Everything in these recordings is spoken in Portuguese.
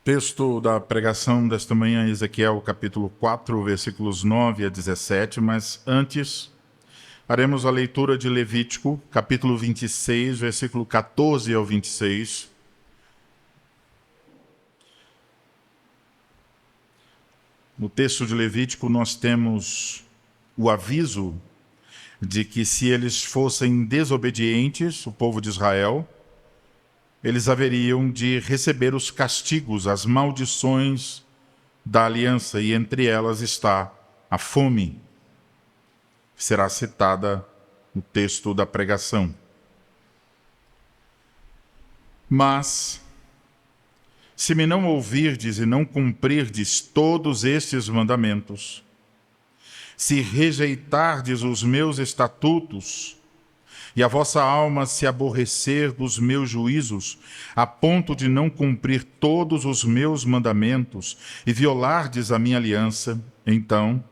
Texto da pregação desta manhã, Ezequiel, capítulo 4, versículos 9 a 17, mas antes faremos a leitura de Levítico, capítulo 26, versículo 14 ao 26. No texto de Levítico nós temos o aviso de que se eles fossem desobedientes, o povo de Israel, eles haveriam de receber os castigos, as maldições da aliança, e entre elas está a fome, que será citada no texto da pregação. Mas, se me não ouvirdes e não cumprirdes todos estes mandamentos, se rejeitardes os meus estatutos, e a vossa alma se aborrecer dos meus juízos, a ponto de não cumprir todos os meus mandamentos e violardes a minha aliança, então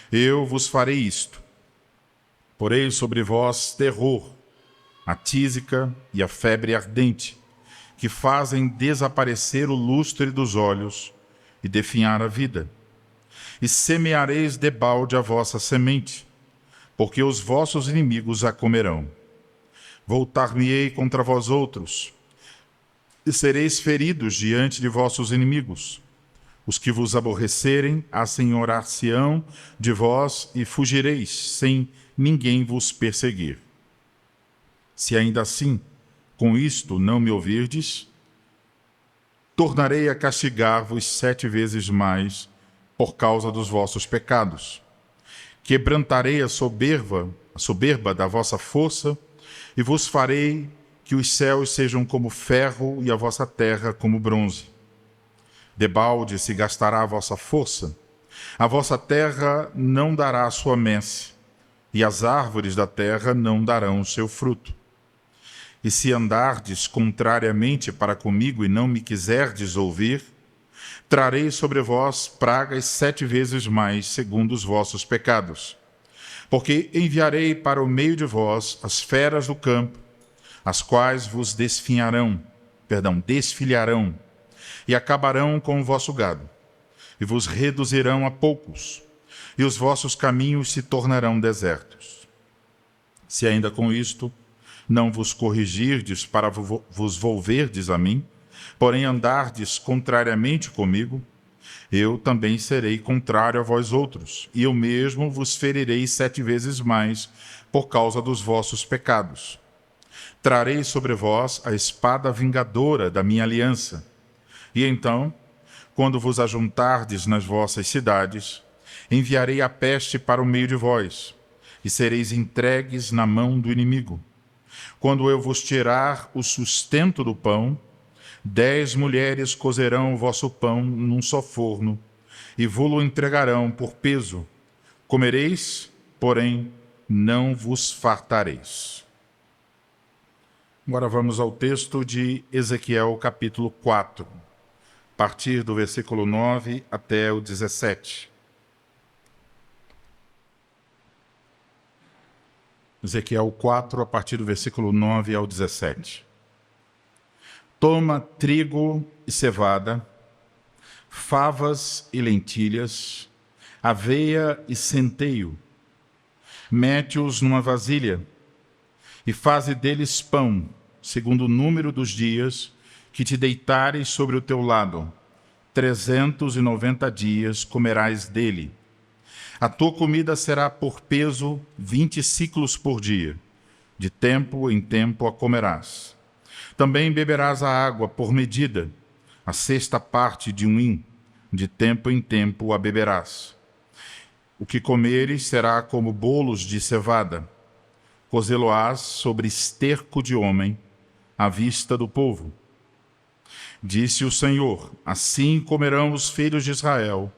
eu vos farei isto. Porei sobre vós terror, a tísica e a febre ardente, que fazem desaparecer o lustre dos olhos e definhar a vida. E semeareis debalde a vossa semente, porque os vossos inimigos a comerão. Voltar-me-ei contra vós outros, e sereis feridos diante de vossos inimigos. Os que vos aborrecerem assenhorar-se-ão de vós e fugireis, sem ninguém vos perseguir. Se ainda assim, com isto não me ouvirdes, tornarei a castigar-vos 7 vezes mais por causa dos vossos pecados. Quebrantarei a soberba da vossa força, e vos farei que os céus sejam como ferro e a vossa terra como bronze. Debalde se gastará a vossa força, a vossa terra não dará a sua messe, e as árvores da terra não darão o seu fruto. E se andardes contrariamente para comigo e não me quiserdes ouvir, trarei sobre vós pragas 7 vezes mais, segundo os vossos pecados. Porque enviarei para o meio de vós as feras do campo, as quais vos desfilharão, e acabarão com o vosso gado, e vos reduzirão a poucos, e os vossos caminhos se tornarão desertos. Se ainda com isto não vos corrigirdes para vos volverdes a mim, porém andardes contrariamente comigo, eu também serei contrário a vós outros, e eu mesmo vos ferirei 7 vezes mais por causa dos vossos pecados. Trarei sobre vós a espada vingadora da minha aliança. E então, quando vos ajuntardes nas vossas cidades, enviarei a peste para o meio de vós, e sereis entregues na mão do inimigo. Quando eu vos tirar o sustento do pão, 10 mulheres cozerão o vosso pão num só forno, e vô-lo entregarão por peso. Comereis, porém não vos fartareis. Agora vamos ao texto de Ezequiel, capítulo 4, a partir do versículo 9 até o 17. Ezequiel 4, a partir do versículo 9 ao 17. Toma trigo e cevada, favas e lentilhas, aveia e centeio, mete-os numa vasilha e faze deles pão, segundo o número dos dias que te deitares sobre o teu lado. 390 dias comerás dele. A tua comida será por peso 20 siclos por dia. De tempo em tempo a comerás. Também beberás a água por medida, a 1/6 parte de um hin. De tempo em tempo a beberás. O que comeres será como bolos de cevada. Cozê-lo-ás sobre esterco de homem, à vista do povo. Disse o Senhor: assim comerão os filhos de Israel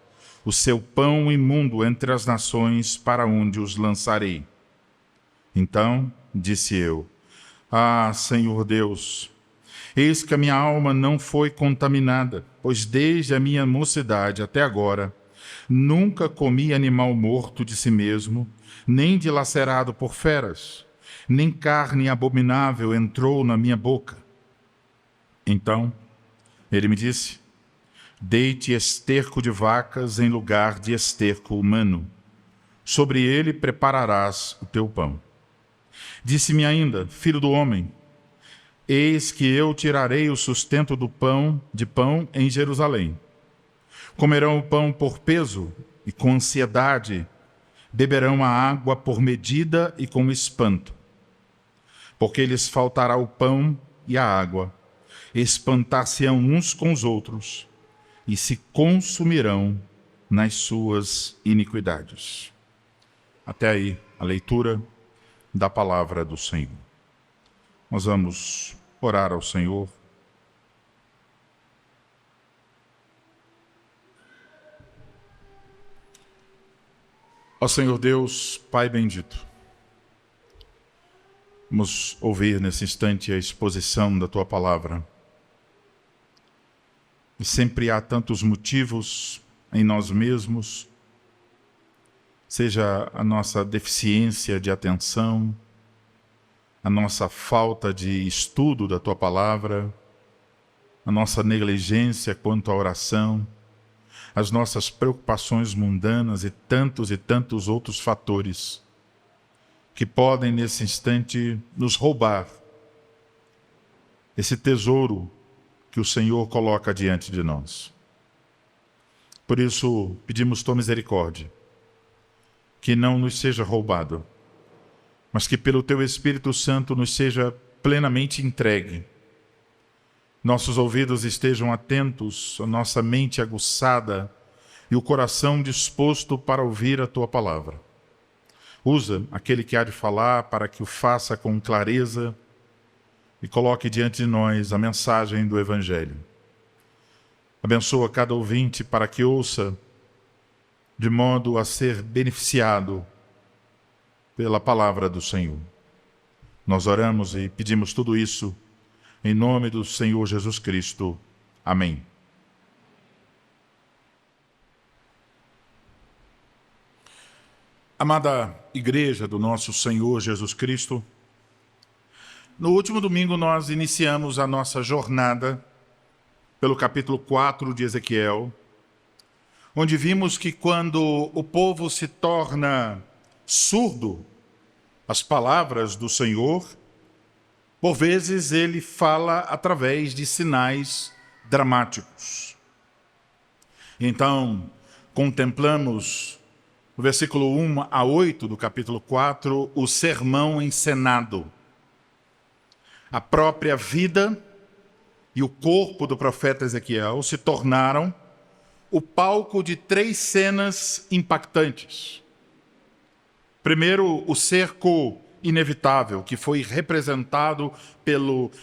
o seu pão imundo entre as nações para onde os lançarei. Então disse eu: ah, Senhor Deus, eis que a minha alma não foi contaminada, pois desde a minha mocidade até agora nunca comi animal morto de si mesmo, nem dilacerado por feras. nem carne abominável entrou na minha boca. Então ele me disse: deite esterco de vacas em lugar de esterco humano. Sobre ele prepararás o teu pão. Disse-me ainda: filho do homem, eis que eu tirarei o sustento de pão em Jerusalém. Comerão o pão por peso e com ansiedade, beberão a água por medida e com espanto. Porque lhes faltará o pão e a água, espantar-se-ão uns com os outros e se consumirão nas suas iniquidades. Até aí a leitura da palavra do Senhor. Nós vamos orar ao Senhor. Ó Senhor Deus, Pai bendito, vamos ouvir nesse instante a exposição da Tua palavra. E sempre há tantos motivos em nós mesmos, seja a nossa deficiência de atenção, a nossa falta de estudo da Tua palavra, a nossa negligência quanto à oração, as nossas preocupações mundanas e tantos outros fatores que podem, nesse instante, nos roubar esse tesouro que o Senhor coloca diante de nós. Por isso, pedimos Tua misericórdia, que não nos seja roubado, mas que pelo Teu Espírito Santo nos seja plenamente entregue. Nossos ouvidos estejam atentos, a nossa mente aguçada e o coração disposto para ouvir a Tua palavra. Usa aquele que há de falar para que o faça com clareza e coloque diante de nós a mensagem do Evangelho. Abençoa cada ouvinte para que ouça de modo a ser beneficiado pela palavra do Senhor. Nós oramos e pedimos tudo isso em nome do Senhor Jesus Cristo. Amém. Amada Igreja do nosso Senhor Jesus Cristo, no último domingo nós iniciamos a nossa jornada pelo capítulo 4 de Ezequiel, onde vimos que quando o povo se torna surdo às palavras do Senhor, por vezes ele fala através de sinais dramáticos. Então, contemplamos no versículo 1 a 8 do capítulo 4, o sermão encenado. A própria vida e o corpo do profeta Ezequiel se tornaram o palco de 3 cenas impactantes. Primeiro, o cerco inevitável, que foi representado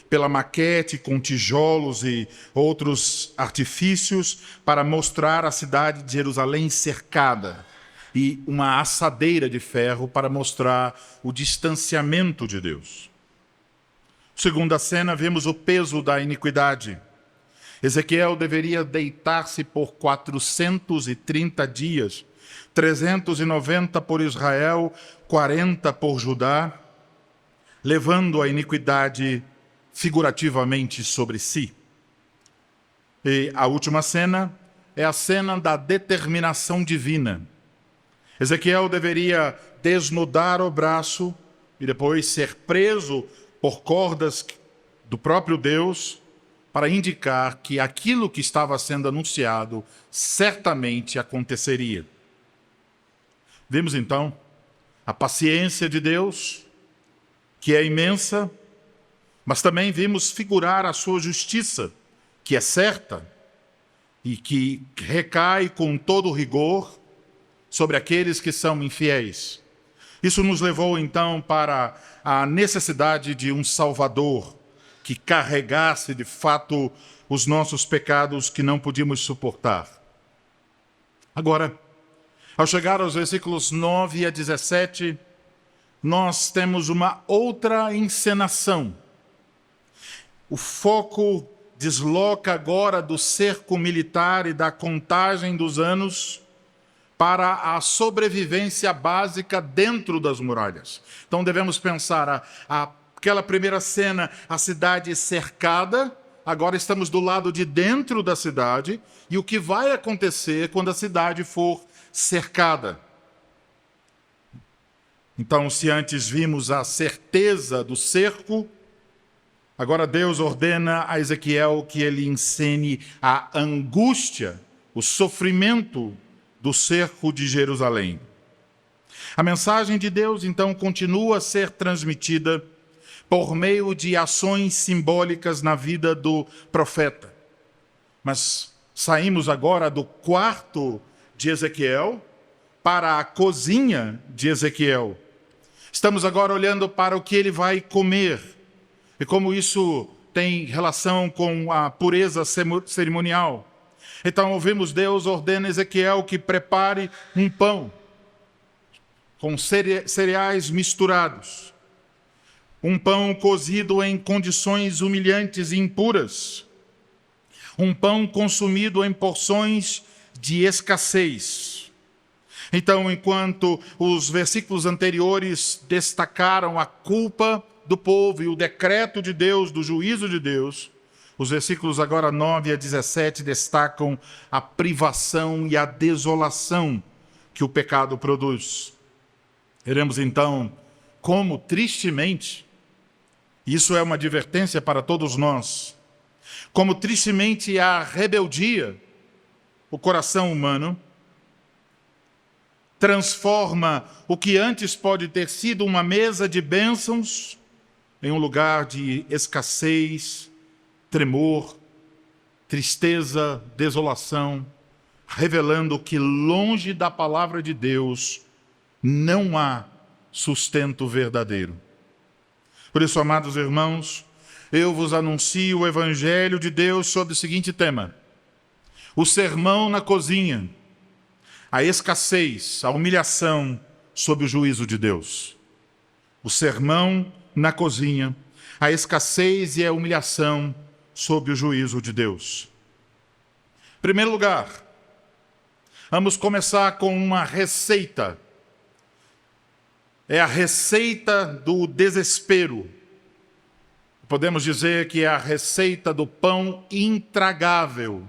pela maquete com tijolos e outros artifícios para mostrar a cidade de Jerusalém cercada, e uma assadeira de ferro para mostrar o distanciamento de Deus. Segunda cena, vemos o peso da iniquidade. Ezequiel deveria deitar-se por 430 dias, 390 por Israel, 40 por Judá, levando a iniquidade figurativamente sobre si. E a última cena é a cena da determinação divina. Ezequiel deveria desnudar o braço e depois ser preso por cordas do próprio Deus para indicar que aquilo que estava sendo anunciado certamente aconteceria. Vimos então a paciência de Deus, que é imensa, mas também vimos figurar a sua justiça, que é certa e que recai com todo rigor sobre aqueles que são infiéis. Isso nos levou então para a necessidade de um Salvador que carregasse de fato os nossos pecados que não podíamos suportar. Agora, ao chegar aos versículos 9 a 17, nós temos uma outra encenação. O foco desloca agora do cerco militar e da contagem dos anos para a sobrevivência básica dentro das muralhas. Então devemos pensar aquela primeira cena, a cidade cercada, agora estamos do lado de dentro da cidade, e o que vai acontecer quando a cidade for cercada. Então, se antes vimos a certeza do cerco, agora Deus ordena a Ezequiel que ele encene a angústia, o sofrimento do cerco de Jerusalém. A mensagem de Deus, então, continua a ser transmitida por meio de ações simbólicas na vida do profeta. Mas saímos agora do quarto de Ezequiel para a cozinha de Ezequiel. Estamos agora olhando para o que ele vai comer e como isso tem relação com a pureza cerimonial. Então ouvimos Deus ordena a Ezequiel que prepare um pão com cereais misturados. Um pão cozido em condições humilhantes e impuras. Um pão consumido em porções de escassez. Então, enquanto os versículos anteriores destacaram a culpa do povo e o decreto de Deus, do juízo de Deus, os versículos agora 9 a 17 destacam a privação e a desolação que o pecado produz. Veremos então como, tristemente, isso é uma advertência para todos nós, como tristemente a rebeldia, o coração humano, transforma o que antes pode ter sido uma mesa de bênçãos em um lugar de escassez, tremor, tristeza, desolação, revelando que longe da palavra de Deus não há sustento verdadeiro. Por isso, amados irmãos, eu vos anuncio o Evangelho de Deus sobre o seguinte tema: o sermão na cozinha, a escassez, a humilhação sob o juízo de Deus. O sermão na cozinha, a escassez e a humilhação sob o juízo de Deus. Em primeiro lugar, vamos começar com uma receita. É a receita do desespero. Podemos dizer que é a receita do pão intragável.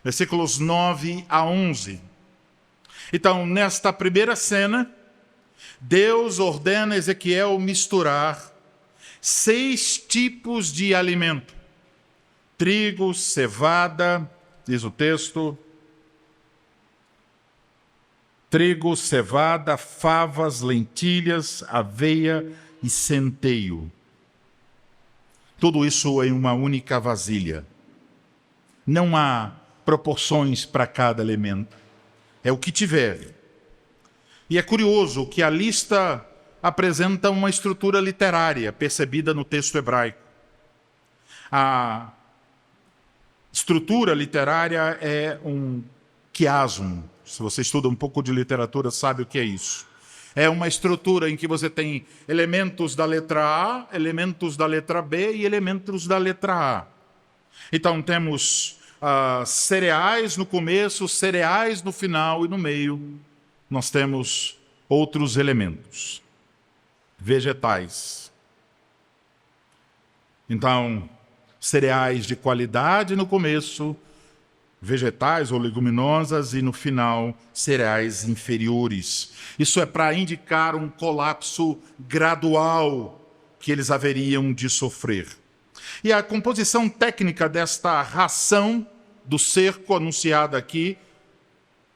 Versículos 9 a 11. Então, nesta primeira cena, Deus ordena a Ezequiel misturar 6 tipos de alimento. Trigo, cevada, diz o texto. Trigo, cevada, favas, lentilhas, aveia e centeio. Tudo isso em uma única vasilha. Não há proporções para cada elemento. É o que tiver. E é curioso que a lista apresenta uma estrutura literária percebida no texto hebraico. A estrutura literária é um quiasmo. Se você estuda um pouco de literatura, sabe o que é isso. É uma estrutura em que você tem elementos da letra A, elementos da letra B e elementos da letra A. Então temos cereais no começo, cereais no final e no meio nós temos outros elementos. Vegetais. Então, cereais de qualidade no começo, vegetais ou leguminosas e no final cereais inferiores. Isso é para indicar um colapso gradual que eles haveriam de sofrer. E a composição técnica desta ração do cerco anunciada aqui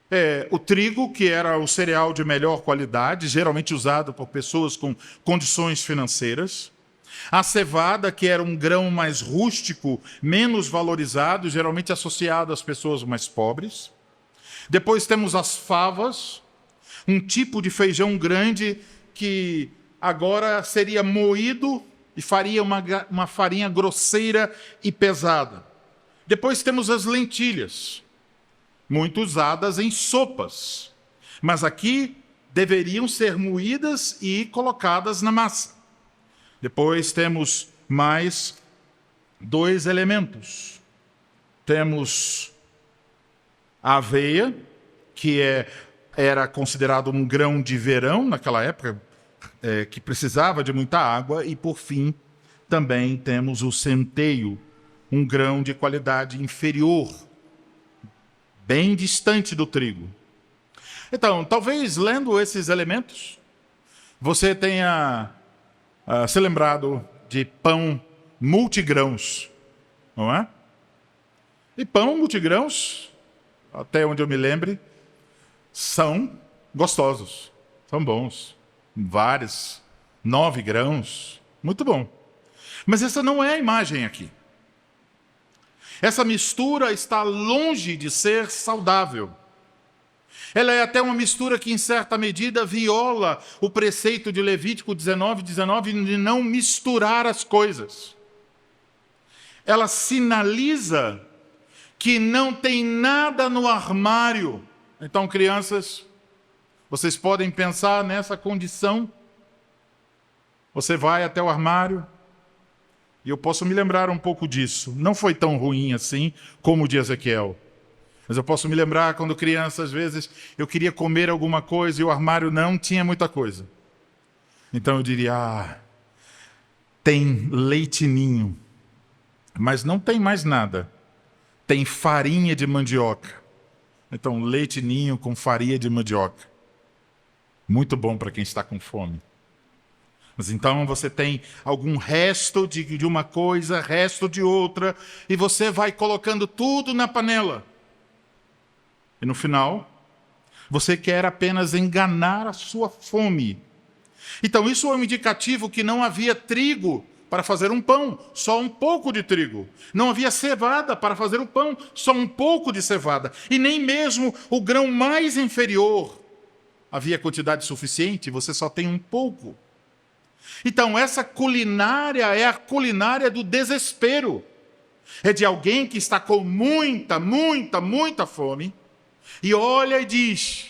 é o trigo, que era o cereal de melhor qualidade, geralmente usado por pessoas com condições financeiras. A cevada, que era um grão mais rústico, menos valorizado, geralmente associado às pessoas mais pobres. Depois temos as favas, um tipo de feijão grande que agora seria moído e faria uma farinha grosseira e pesada. Depois temos as lentilhas, muito usadas em sopas, mas aqui deveriam ser moídas e colocadas na massa. Depois temos mais 2 elementos. Temos a aveia, que é era considerado um grão de verão naquela época, que precisava de muita água. E, por fim, também temos o centeio, um grão de qualidade inferior, bem distante do trigo. Então, talvez lendo esses elementos, você tenha se lembrado de pão multigrãos, não é? E pão multigrãos, até onde eu me lembre, são gostosos, são bons. Vários, 9 grãos, muito bom. Mas essa não é a imagem aqui. Essa mistura está longe de ser saudável. Ela é até uma mistura que, em certa medida, viola o preceito de Levítico 19:19 de não misturar as coisas. Ela sinaliza que não tem nada no armário. Então, crianças, vocês podem pensar nessa condição. Você vai até o armário, e eu posso me lembrar um pouco disso. Não foi tão ruim assim como o de Ezequiel. Mas eu posso me lembrar quando criança, às vezes, eu queria comer alguma coisa e o armário não tinha muita coisa. Então eu diria, tem leite ninho, mas não tem mais nada. Tem farinha de mandioca. Então, leite ninho com farinha de mandioca. Muito bom para quem está com fome. Mas então você tem algum resto de uma coisa, resto de outra, e você vai colocando tudo na panela. E no final, você quer apenas enganar a sua fome. Então isso é um indicativo que não havia trigo para fazer um pão, só um pouco de trigo. Não havia cevada para fazer o pão, só um pouco de cevada. E nem mesmo o grão mais inferior havia quantidade suficiente, você só tem um pouco. Então essa culinária é a culinária do desespero. É de alguém que está com muita, muita, muita fome e olha e diz,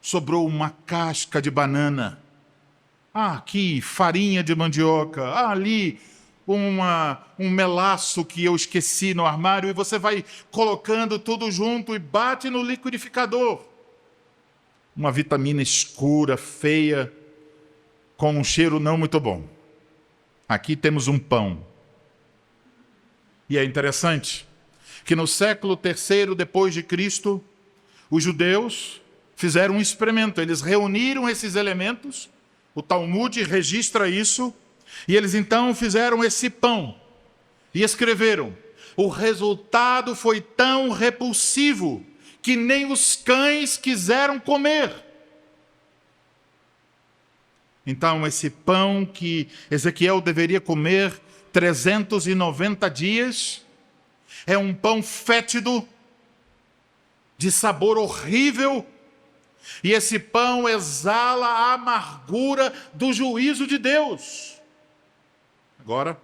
sobrou uma casca de banana. Aqui, farinha de mandioca. Ali, um melaço que eu esqueci no armário. E você vai colocando tudo junto e bate no liquidificador. Uma vitamina escura, feia, com um cheiro não muito bom. Aqui temos um pão. E é interessante que no século III depois de Cristo, os judeus fizeram um experimento. Eles reuniram esses elementos, o Talmud registra isso, e eles então fizeram esse pão e escreveram: o resultado foi tão repulsivo que nem os cães quiseram comer. Então esse pão que Ezequiel deveria comer 390 dias, é um pão fétido, de sabor horrível, e esse pão exala a amargura do juízo de Deus. Agora,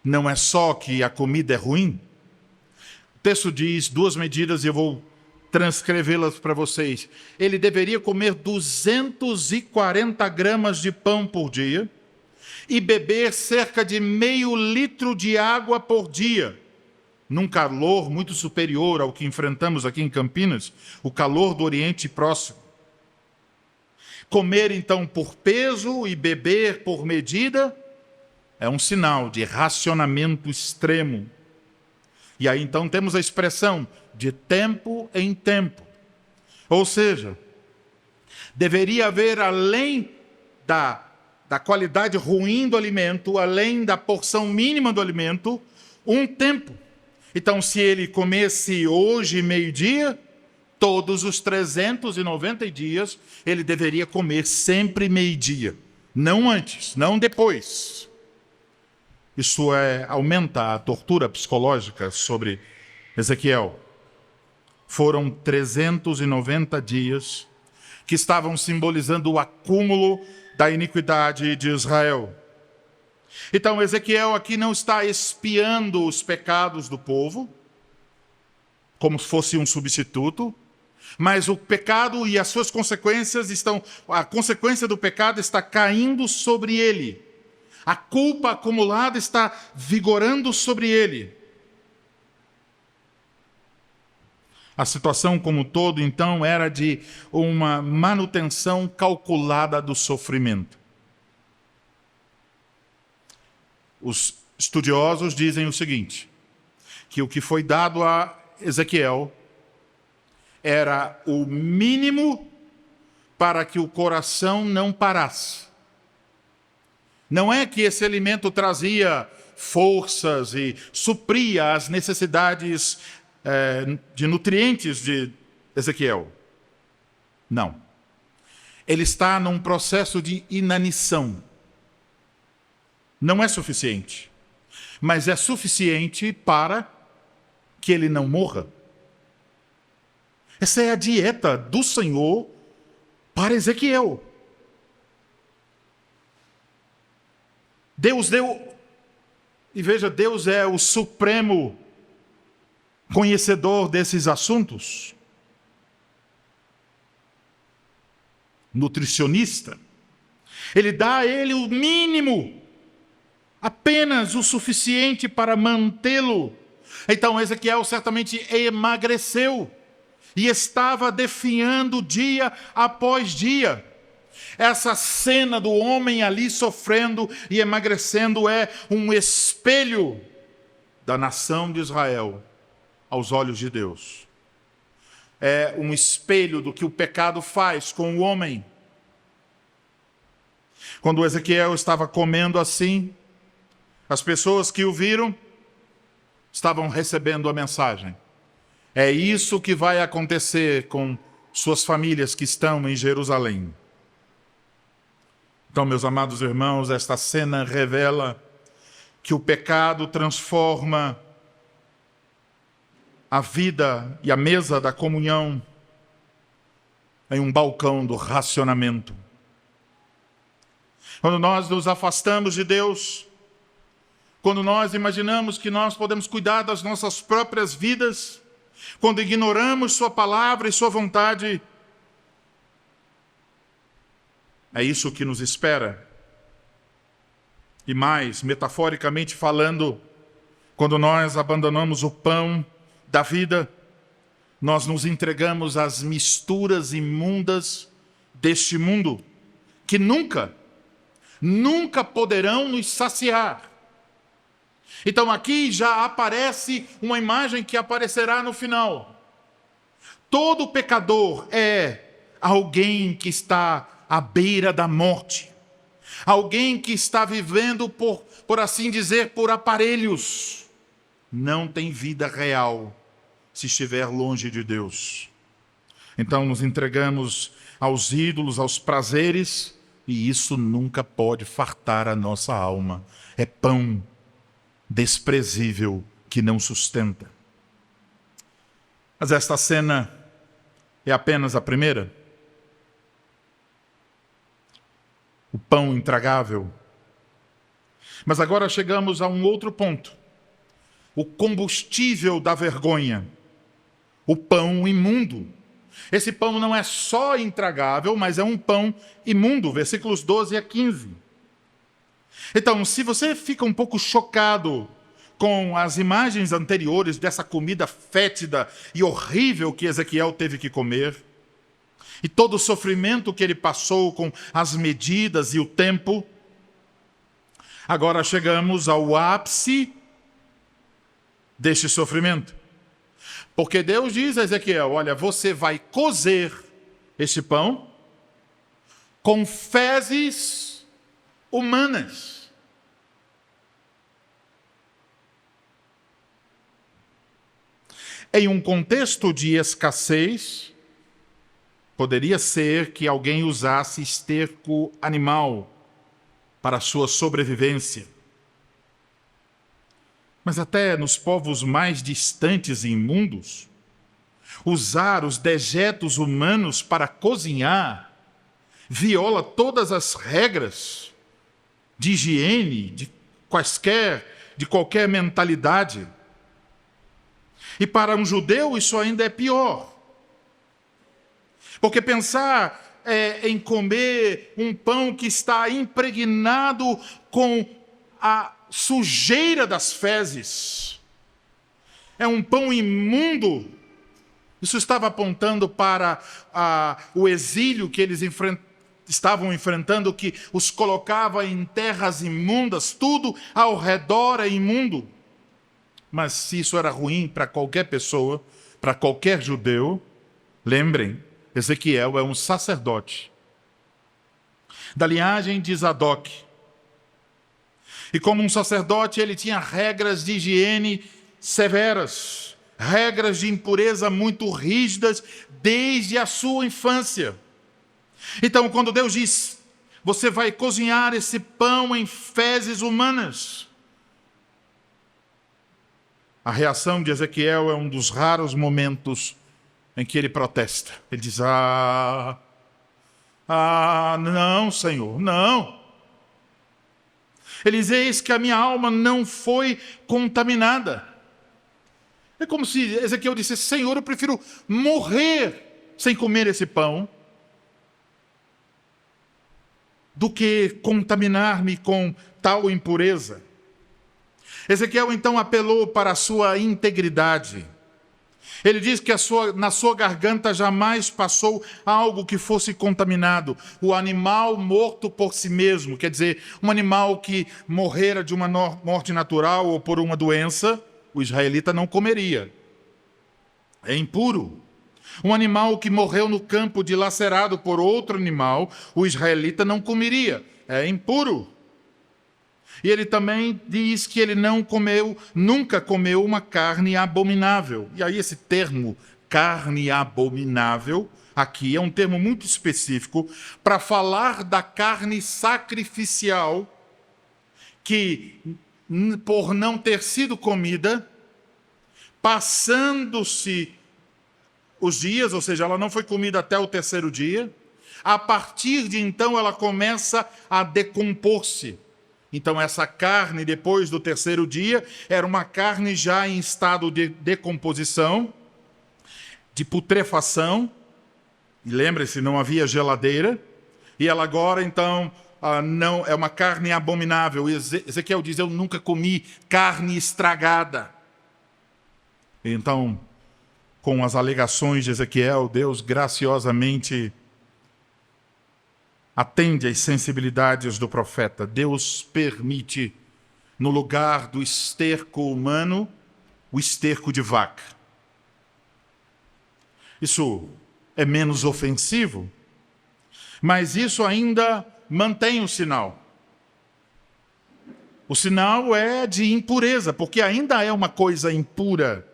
não é só que a comida é ruim. O texto diz 2 medidas, e eu vou transcrevê-las para vocês. Ele deveria comer 240 gramas de pão por dia, e beber cerca de meio litro de água por dia, num calor muito superior ao que enfrentamos aqui em Campinas, o calor do Oriente Próximo. Comer, então, por peso e beber por medida é um sinal de racionamento extremo. E aí, então, temos a expressão de tempo em tempo. Ou seja, deveria haver, além da qualidade ruim do alimento, além da porção mínima do alimento, um tempo. Então, se ele comesse hoje meio-dia, todos os 390 dias, ele deveria comer sempre meio-dia. Não antes, não depois. Isso aumenta a tortura psicológica sobre Ezequiel. Foram 390 dias que estavam simbolizando o acúmulo da iniquidade de Israel. Então, Ezequiel aqui não está expiando os pecados do povo, como se fosse um substituto, mas o pecado e as suas consequências a consequência do pecado está caindo sobre ele. A culpa acumulada está vigorando sobre ele. A situação como um todo, então, era de uma manutenção calculada do sofrimento. Os estudiosos dizem o seguinte, que o que foi dado a Ezequiel era o mínimo para que o coração não parasse. Não é que esse alimento trazia forças e supria as necessidades de nutrientes de Ezequiel. Não. Ele está num processo de inanição. Não é suficiente. Mas é suficiente para que ele não morra. Essa é a dieta do Senhor para Ezequiel. Deus deu, e veja, Deus é o supremo conhecedor desses assuntos. Nutricionista. Ele dá a ele o mínimo, apenas o suficiente para mantê-lo. Então Ezequiel certamente emagreceu e estava definhando dia após dia. Essa cena do homem ali sofrendo e emagrecendo é um espelho da nação de Israel aos olhos de Deus. É um espelho do que o pecado faz com o homem. Quando Ezequiel estava comendo assim, as pessoas que o viram estavam recebendo a mensagem. É isso que vai acontecer com suas famílias que estão em Jerusalém. Então, meus amados irmãos, esta cena revela que o pecado transforma a vida e a mesa da comunhão em um balcão do racionamento. Quando nós nos afastamos de Deus, quando nós imaginamos que nós podemos cuidar das nossas próprias vidas, quando ignoramos Sua palavra e Sua vontade, é isso que nos espera. E mais, metaforicamente falando, quando nós abandonamos o pão da vida, nós nos entregamos às misturas imundas deste mundo, que nunca poderão nos saciar. Então aqui já aparece uma imagem que aparecerá no final. Todo pecador é alguém que está à beira da morte. Alguém que está vivendo, por assim dizer, por aparelhos. Não tem vida real se estiver longe de Deus. Então nos entregamos aos ídolos, aos prazeres, e isso nunca pode fartar a nossa alma. É pão desprezível que não sustenta. Mas esta cena é apenas a primeira. O pão intragável. Mas agora chegamos a um outro ponto. O combustível da vergonha. O pão imundo. Esse pão não é só intragável, mas é um pão imundo. Versículos 12 a 15. Então, se você fica um pouco chocado com as imagens anteriores dessa comida fétida e horrível que Ezequiel teve que comer, e todo o sofrimento que ele passou com as medidas e o tempo, agora chegamos ao ápice deste sofrimento. Porque Deus diz a Ezequiel, olha, você vai cozer este pão com fezes humanas. Em um contexto de escassez, poderia ser que alguém usasse esterco animal para sua sobrevivência. Mas até nos povos mais distantes e imundos, usar os dejetos humanos para cozinhar viola todas as regras de higiene, de qualquer mentalidade. E para um judeu isso ainda é pior. Porque pensar em comer um pão que está impregnado com a sujeira das fezes, é um pão imundo, Isso estava apontando para o exílio que eles estavam enfrentando, que os colocava em terras imundas, tudo ao redor é imundo. Mas se isso era ruim para qualquer pessoa, para qualquer judeu, lembrem, Ezequiel é um sacerdote da linhagem de Zadok. E como um sacerdote, ele tinha regras de higiene severas, regras de impureza muito rígidas desde a sua infância. Então, quando Deus diz, você vai cozinhar esse pão em fezes humanas, a reação de Ezequiel é um dos raros momentos em que ele protesta. Ele diz, não, Senhor, não. Ele diz, eis que a minha alma não foi contaminada. É como se Ezequiel dissesse, Senhor, eu prefiro morrer sem comer esse pão do que contaminar-me com tal impureza. Ezequiel então apelou para a sua integridade. Ele diz que na sua garganta jamais passou algo que fosse contaminado. O animal morto por si mesmo, quer dizer, um animal que morrera de uma morte natural ou por uma doença, o israelita não comeria. É impuro. Um animal que morreu no campo dilacerado por outro animal, o israelita não comeria. É impuro. E ele também diz que ele nunca comeu uma carne abominável. E aí esse termo, carne abominável, aqui é um termo muito específico para falar da carne sacrificial que, por não ter sido comida, passando-se os dias, ou seja, ela não foi comida até o terceiro dia, a partir de então ela começa a decompor-se. Então, essa carne, depois do terceiro dia, era uma carne já em estado de decomposição, de putrefação. E lembre-se, não havia geladeira. E ela agora, então, não é uma carne abominável. Ezequiel diz, eu nunca comi carne estragada. Então, com as alegações de Ezequiel, Deus graciosamente atende às sensibilidades do profeta. Deus permite, no lugar do esterco humano, o esterco de vaca. Isso é menos ofensivo, mas isso ainda mantém o sinal. O sinal é de impureza, porque ainda é uma coisa impura.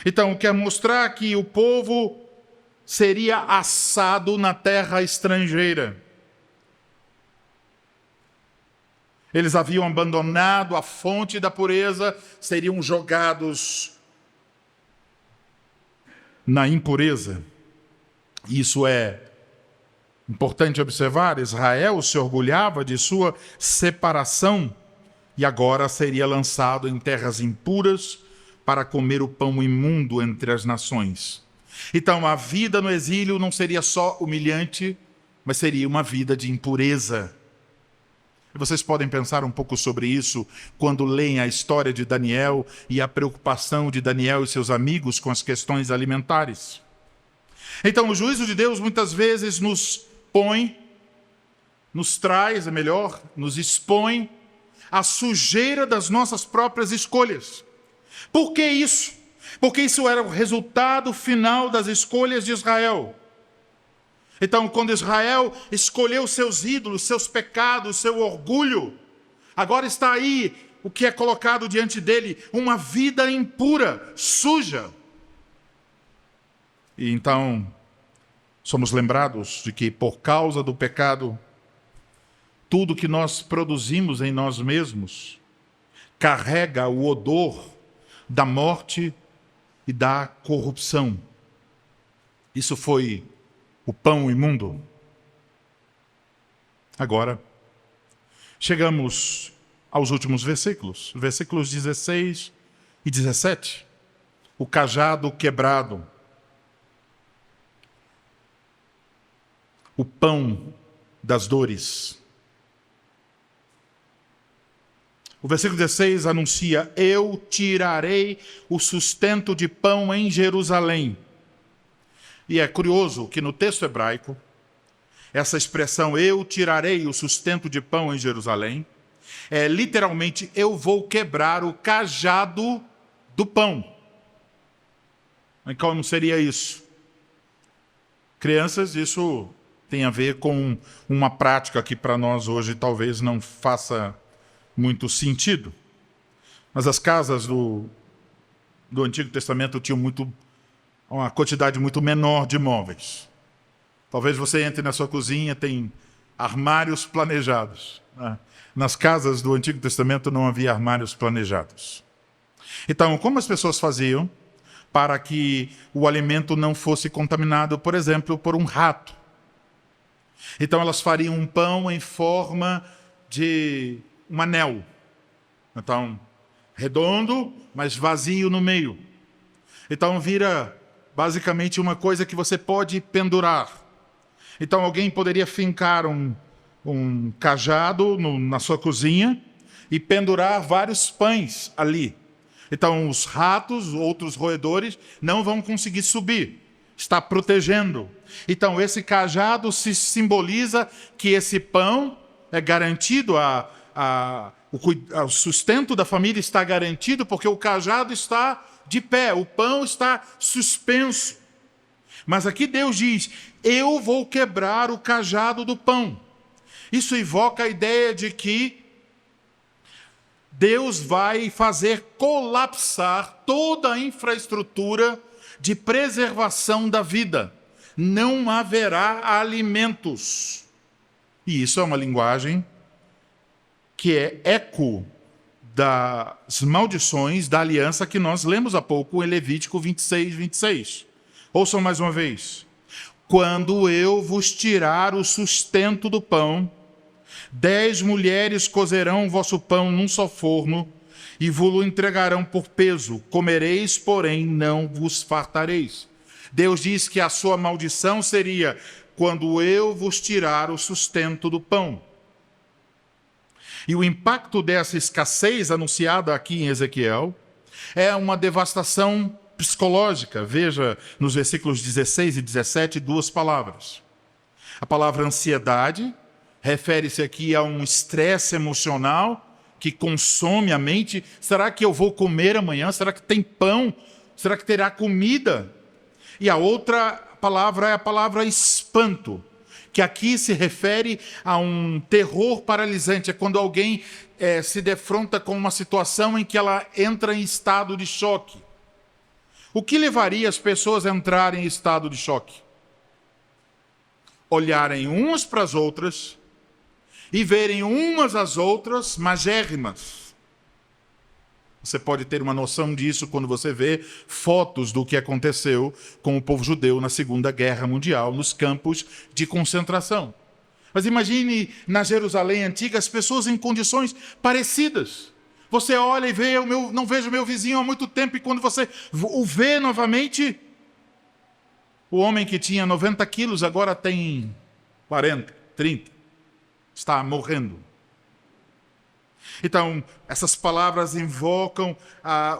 Então, quer mostrar que o povo seria assado na terra estrangeira. Eles haviam abandonado a fonte da pureza, seriam jogados na impureza. Isso é importante observar. Israel se orgulhava de sua separação e agora seria lançado em terras impuras para comer o pão imundo entre as nações. Então, a vida no exílio não seria só humilhante, mas seria uma vida de impureza. E vocês podem pensar um pouco sobre isso quando leem a história de Daniel e a preocupação de Daniel e seus amigos com as questões alimentares. Então, o juízo de Deus muitas vezes nos expõe à sujeira das nossas próprias escolhas. Por que isso? Porque isso era o resultado final das escolhas de Israel. Então, quando Israel escolheu seus ídolos, seus pecados, seu orgulho, agora está aí o que é colocado diante dele, uma vida impura, suja. E então, somos lembrados de que por causa do pecado, tudo que nós produzimos em nós mesmos carrega o odor da morte e da corrupção. Isso foi o pão imundo. Agora, chegamos aos últimos versículos 16 e 17. O cajado quebrado. O pão das dores. O versículo 16 anuncia: eu tirarei o sustento de pão em Jerusalém. E é curioso que no texto hebraico, essa expressão, eu tirarei o sustento de pão em Jerusalém, é literalmente, eu vou quebrar o cajado do pão. Como seria isso? Crianças, isso tem a ver com uma prática que para nós hoje talvez não faça muito sentido. Mas as casas do Antigo Testamento tinham uma quantidade muito menor de móveis. Talvez você entre na sua cozinha, tem armários planejados. Nas casas do Antigo Testamento não havia armários planejados. Então, como as pessoas faziam para que o alimento não fosse contaminado, por exemplo, por um rato? Então, elas fariam um pão em forma de um anel. Então, redondo, mas vazio no meio. Então, vira basicamente uma coisa que você pode pendurar. Então, alguém poderia fincar um cajado na sua cozinha e pendurar vários pães ali. Então, os ratos, outros roedores, não vão conseguir subir. Está protegendo. Então, esse cajado simboliza que esse pão é garantido, o sustento da família está garantido, porque o cajado está de pé, o pão está suspenso. Mas aqui Deus diz: eu vou quebrar o cajado do pão. Isso evoca a ideia de que Deus vai fazer colapsar toda a infraestrutura de preservação da vida. Não haverá alimentos. E isso é uma linguagem que é eco das maldições da aliança que nós lemos há pouco em Levítico 26. Ouçam mais uma vez. Quando eu vos tirar o sustento do pão, 10 mulheres cozerão o vosso pão num só forno e vos-lo entregarão por peso. Comereis, porém não vos fartareis. Deus diz que a sua maldição seria quando eu vos tirar o sustento do pão. E o impacto dessa escassez anunciada aqui em Ezequiel é uma devastação psicológica. Veja nos versículos 16 e 17 duas palavras. A palavra ansiedade refere-se aqui a um estresse emocional que consome a mente. Será que eu vou comer amanhã? Será que tem pão? Será que terá comida? E a outra palavra é a palavra espanto, que aqui se refere a um terror paralisante. É quando alguém se defronta com uma situação em que ela entra em estado de choque. O que levaria as pessoas a entrarem em estado de choque? Olharem umas para as outras e verem umas às outras magérrimas. Você pode ter uma noção disso quando você vê fotos do que aconteceu com o povo judeu na Segunda Guerra Mundial, nos campos de concentração. Mas imagine na Jerusalém antiga as pessoas em condições parecidas. Você olha e vê, não vejo meu vizinho há muito tempo, e quando você o vê novamente, o homem que tinha 90 quilos agora tem 40, 30. Está morrendo. Então, essas palavras invocam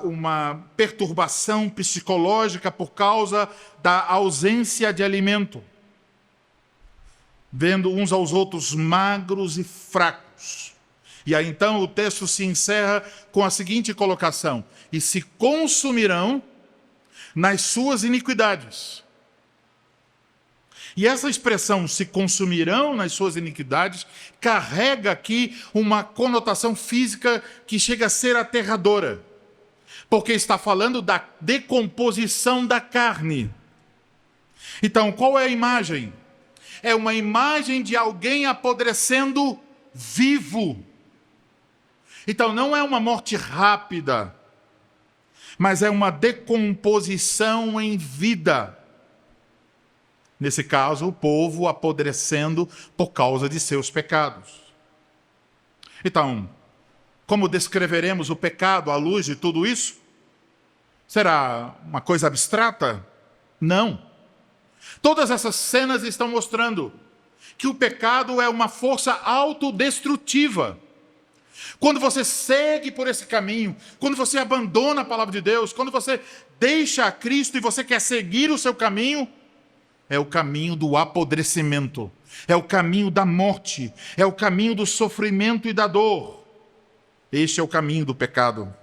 uma perturbação psicológica por causa da ausência de alimento. Vendo uns aos outros magros e fracos. E aí então o texto se encerra com a seguinte colocação: e se consumirão nas suas iniquidades. E essa expressão, se consumirão nas suas iniquidades, carrega aqui uma conotação física que chega a ser aterradora. Porque está falando da decomposição da carne. Então, qual é a imagem? É uma imagem de alguém apodrecendo vivo. Então, não é uma morte rápida, mas é uma decomposição em vida. Nesse caso, o povo apodrecendo por causa de seus pecados. Então, como descreveremos o pecado à luz de tudo isso? Será uma coisa abstrata? Não. Todas essas cenas estão mostrando que o pecado é uma força autodestrutiva. Quando você segue por esse caminho, quando você abandona a palavra de Deus, quando você deixa a Cristo e você quer seguir o seu caminho, é o caminho do apodrecimento, é o caminho da morte, é o caminho do sofrimento e da dor. Este é o caminho do pecado.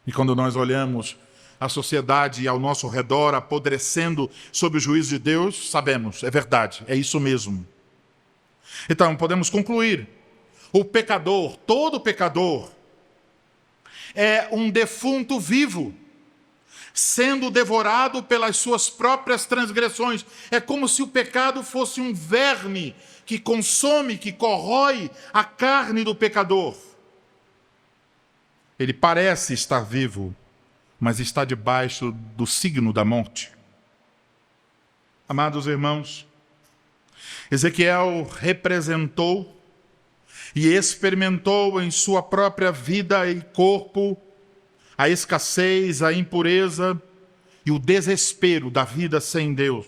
E quando nós olhamos a sociedade ao nosso redor apodrecendo sob o juízo de Deus, sabemos, é verdade, é isso mesmo. Então, podemos concluir. O pecador, todo pecador, é um defunto vivo, sendo devorado pelas suas próprias transgressões. É como se o pecado fosse um verme que consome, que corrói a carne do pecador. Ele parece estar vivo, mas está debaixo do signo da morte. Amados irmãos, Ezequiel representou e experimentou em sua própria vida e corpo a escassez, a impureza e o desespero da vida sem Deus.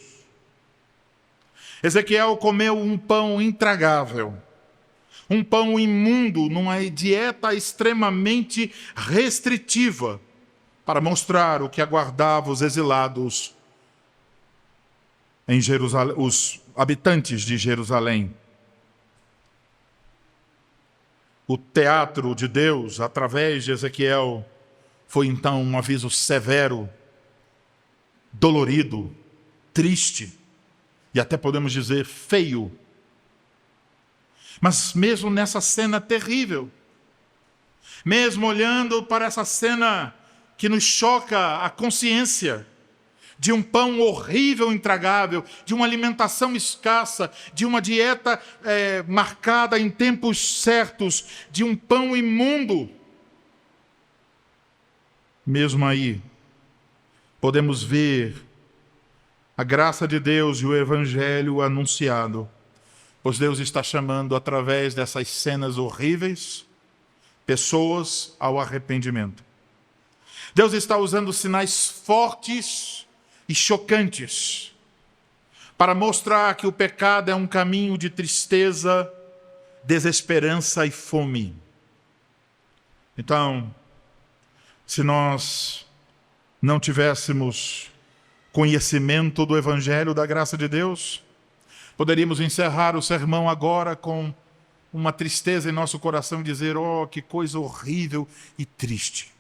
Ezequiel comeu um pão intragável, um pão imundo, numa dieta extremamente restritiva, para mostrar o que aguardava os exilados em Jerusalém, os habitantes de Jerusalém. O teatro de Deus, através de Ezequiel, foi então um aviso severo, dolorido, triste e até podemos dizer feio. Mas mesmo nessa cena terrível, mesmo olhando para essa cena que nos choca a consciência, de um pão horrível, intragável, de uma alimentação escassa, de uma dieta marcada em tempos certos, de um pão imundo. Mesmo aí, podemos ver a graça de Deus e o Evangelho anunciado, pois Deus está chamando, através dessas cenas horríveis, pessoas ao arrependimento. Deus está usando sinais fortes e chocantes para mostrar que o pecado é um caminho de tristeza, desesperança e fome. Então, se nós não tivéssemos conhecimento do Evangelho da graça de Deus, poderíamos encerrar o sermão agora com uma tristeza em nosso coração e dizer: oh, que coisa horrível e triste.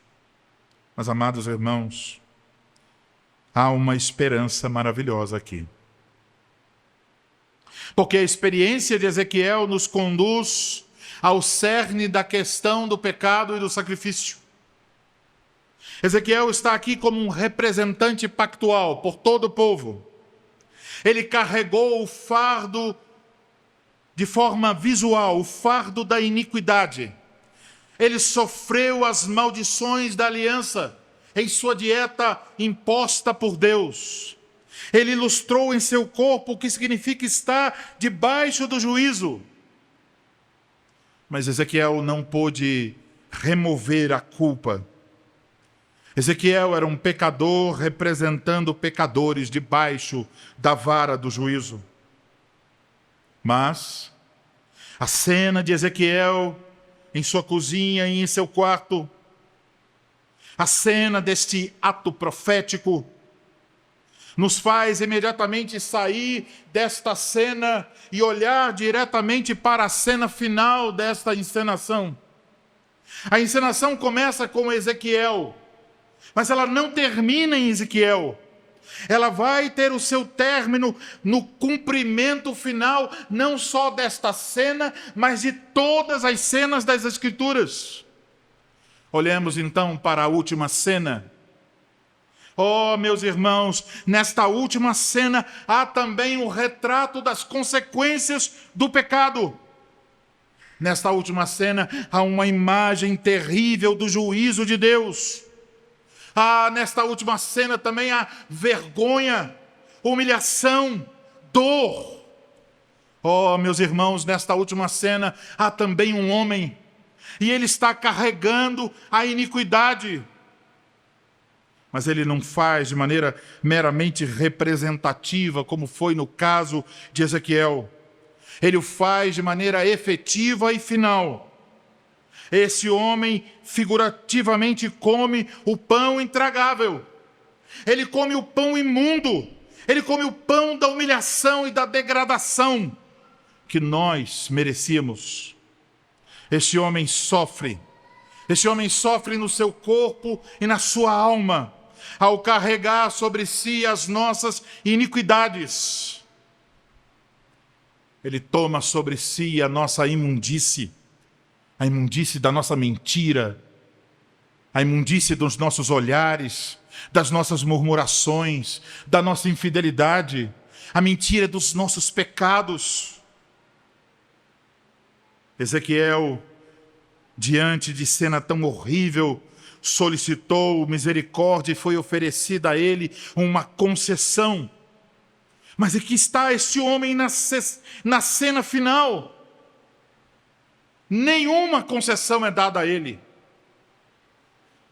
Mas, amados irmãos, há uma esperança maravilhosa aqui. Porque a experiência de Ezequiel nos conduz ao cerne da questão do pecado e do sacrifício. Ezequiel está aqui como um representante pactual por todo o povo. Ele carregou o fardo de forma visual, o fardo da iniquidade. Ele sofreu as maldições da aliança em sua dieta imposta por Deus. Ele ilustrou em seu corpo o que significa estar debaixo do juízo. Mas Ezequiel não pôde remover a culpa. Ezequiel era um pecador representando pecadores debaixo da vara do juízo. Mas a cena de Ezequiel em sua cozinha e em seu quarto, a cena deste ato profético, nos faz imediatamente sair desta cena e olhar diretamente para a cena final desta encenação. A encenação começa com Ezequiel, mas ela não termina em Ezequiel. Ela vai ter o seu término no cumprimento final, não só desta cena, mas de todas as cenas das Escrituras. Olhemos então para a última cena. Oh, meus irmãos, nesta última cena há também o retrato das consequências do pecado. Nesta última cena há uma imagem terrível do juízo de Deus. Nesta última cena também há vergonha, humilhação, dor. Oh, meus irmãos, nesta última cena há também um homem, e ele está carregando a iniquidade. Mas ele não faz de maneira meramente representativa, como foi no caso de Ezequiel. Ele o faz de maneira efetiva e final. Esse homem figurativamente come o pão intragável. Ele come o pão imundo. Ele come o pão da humilhação e da degradação que nós merecíamos. Esse homem sofre. Esse homem sofre no seu corpo e na sua alma, ao carregar sobre si as nossas iniquidades. Ele toma sobre si a nossa imundície, a imundície da nossa mentira, a imundície dos nossos olhares, das nossas murmurações, da nossa infidelidade, a mentira dos nossos pecados. Ezequiel, diante de cena tão horrível, solicitou misericórdia e foi oferecida a ele uma concessão. Mas aqui está este homem na cena final. Nenhuma concessão é dada a ele.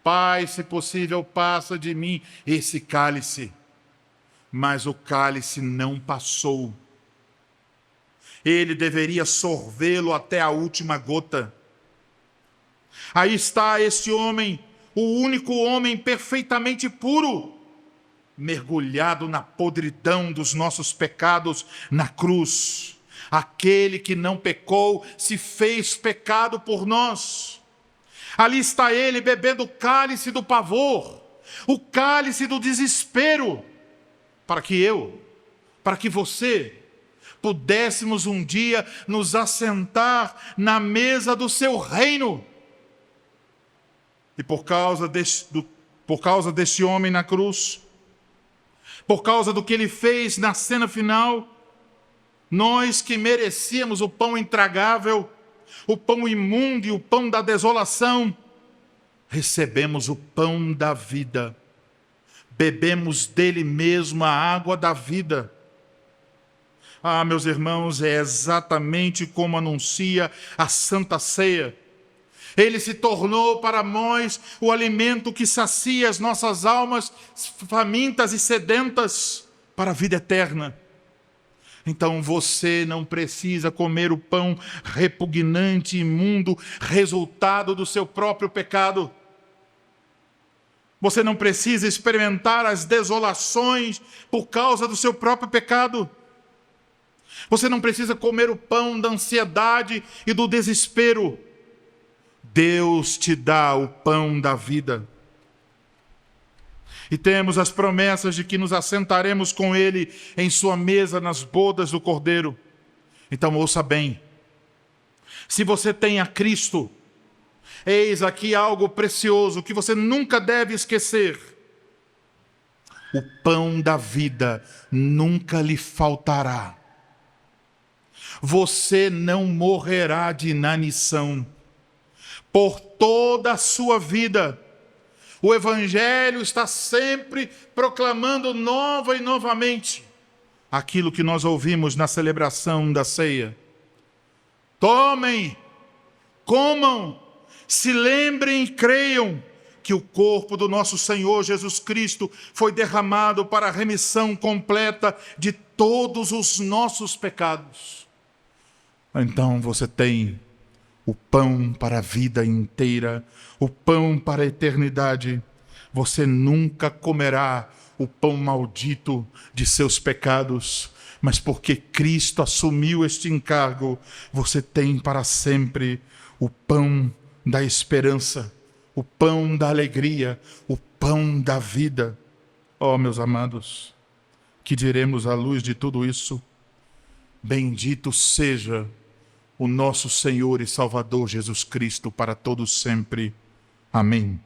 Pai, se possível, passa de mim esse cálice. Mas o cálice não passou. Ele deveria sorvê-lo até a última gota. Aí está esse homem, o único homem perfeitamente puro, mergulhado na podridão dos nossos pecados na cruz. Aquele que não pecou se fez pecado por nós. Ali está ele bebendo o cálice do pavor, o cálice do desespero, para que você, pudéssemos um dia nos assentar na mesa do seu reino. E por causa desse homem na cruz, por causa do que ele fez na cena final, nós que merecíamos o pão intragável, o pão imundo e o pão da desolação, recebemos o pão da vida, bebemos dele mesmo a água da vida. Ah, meus irmãos, é exatamente como anuncia a Santa Ceia. Ele se tornou para nós o alimento que sacia as nossas almas famintas e sedentas para a vida eterna. Então você não precisa comer o pão repugnante e imundo, resultado do seu próprio pecado. Você não precisa experimentar as desolações por causa do seu próprio pecado. Você não precisa comer o pão da ansiedade e do desespero. Deus te dá o pão da vida. E temos as promessas de que nos assentaremos com Ele em sua mesa nas bodas do Cordeiro. Então ouça bem. Se você tem a Cristo, eis aqui algo precioso que você nunca deve esquecer. O pão da vida nunca lhe faltará. Você não morrerá de inanição. Por toda a sua vida, o Evangelho está sempre proclamando nova e novamente aquilo que nós ouvimos na celebração da ceia. Tomem, comam, se lembrem e creiam que o corpo do nosso Senhor Jesus Cristo foi derramado para a remissão completa de todos os nossos pecados. Então você tem o pão para a vida inteira, o pão para a eternidade. Você nunca comerá o pão maldito de seus pecados, mas porque Cristo assumiu este encargo, você tem para sempre o pão da esperança, o pão da alegria, o pão da vida. Oh, meus amados, que diremos à luz de tudo isso? Bendito seja o nosso Senhor e Salvador Jesus Cristo para todos sempre. Amém.